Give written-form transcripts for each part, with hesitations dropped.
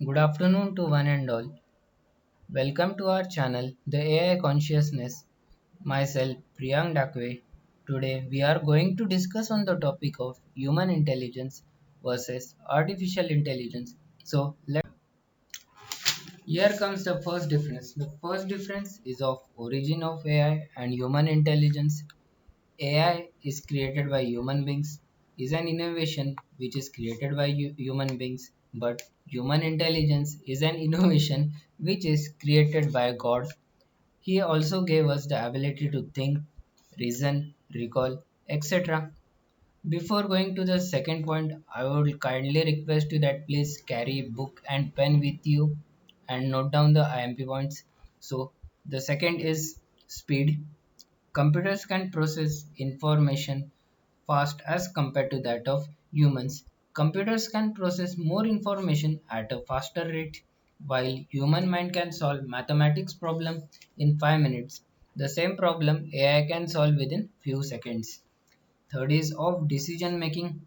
Good afternoon to one and all. Welcome to our channel, The AI Consciousness. Myself, Priyank Dakwe. Today, we are going to discuss on the topic of human intelligence versus artificial intelligence. Here comes the first difference. The first difference is of origin of AI and human intelligence. AI is created by human beings, is an innovation which is created by human beings, but human intelligence is an innovation which is created by God. He also gave us the ability to think, reason, recall, etc. Before going to the second point, I would kindly request you that please carry book and pen with you and note down the IMP points. So, the second is speed. Computers can process information fast as compared to that of humans. Computers can process more information at a faster rate, while human mind can solve mathematics problem in 5 minutes. The same problem AI can solve within few seconds. Third is of decision making.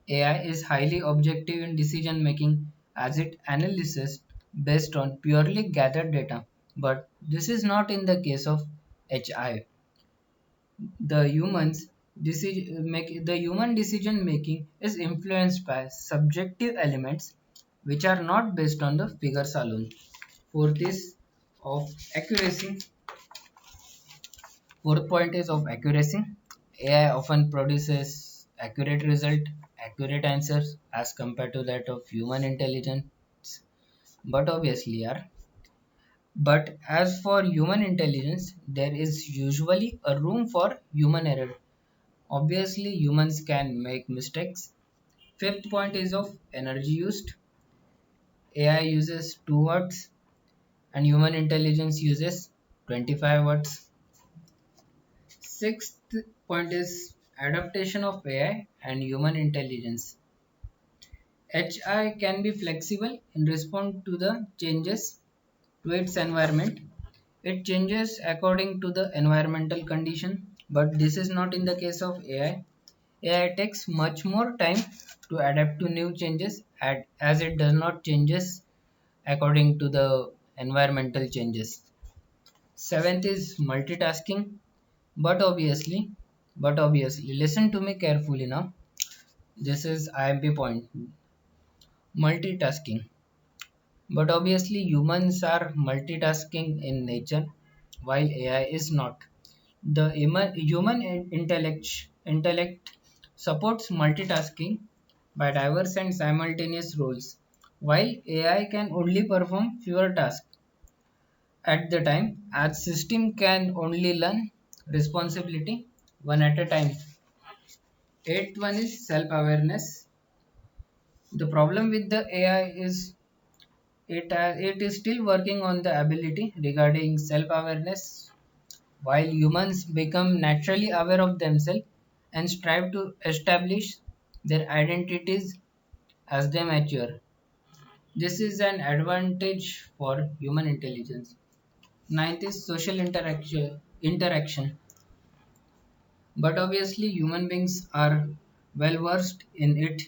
AI is highly objective in decision making as it analyzes based on purely gathered data. But this is not in the case of HI. The human decision making is influenced by subjective elements which are not based on the figures alone. Fourth is of accuracy. Fourth point is of accuracy. AI often produces accurate answers as compared to that of human intelligence. But obviously, are but as for human intelligence, there is usually a room for human error. Obviously, humans can make mistakes. Fifth point is of energy used. AI uses 2 watts and human intelligence uses 25 watts. Sixth point is adaptation of AI and human intelligence. HI can be flexible in response to the changes to its environment. It changes according to the environmental condition, but this is not in the case of AI. AI takes much more time to adapt to new changes as it does not changes according to the environmental changes. Seventh is multitasking, but obviously, listen to me carefully now. This is IMP point. Multitasking. But obviously humans are multitasking in nature while AI is not. The human intellect supports multitasking by diverse and simultaneous roles, while AI can only perform fewer tasks at the time, as system can only learn responsibility one at a time. Eighth one is self-awareness. The problem with the AI is it is still working on the ability regarding self-awareness. While humans become naturally aware of themselves and strive to establish their identities as they mature. This is an advantage for human intelligence. Ninth is social interaction. But obviously human beings are well versed in it.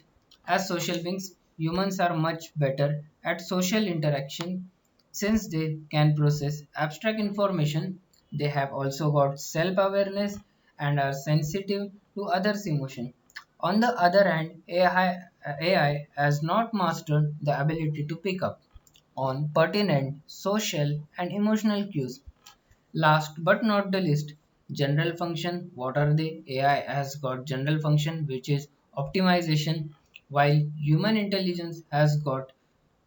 As social beings, humans are much better at social interaction since they can process abstract information. They have also got self-awareness and are sensitive to others' emotion. On the other hand, AI has not mastered the ability to pick up on pertinent social and emotional cues. Last but not the least, general function. What are they? AI has got general function which is optimization, while human intelligence has got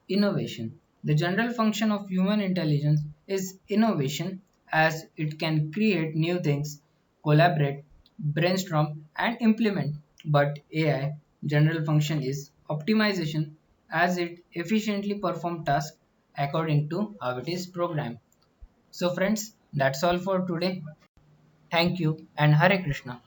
innovation. The general function of human intelligence is innovation as it can create new things, collaborate, brainstorm, and implement. But AI general function is optimization as it efficiently performs tasks according to how it is programmed. So friends, that's all for today. Thank you and Hare Krishna.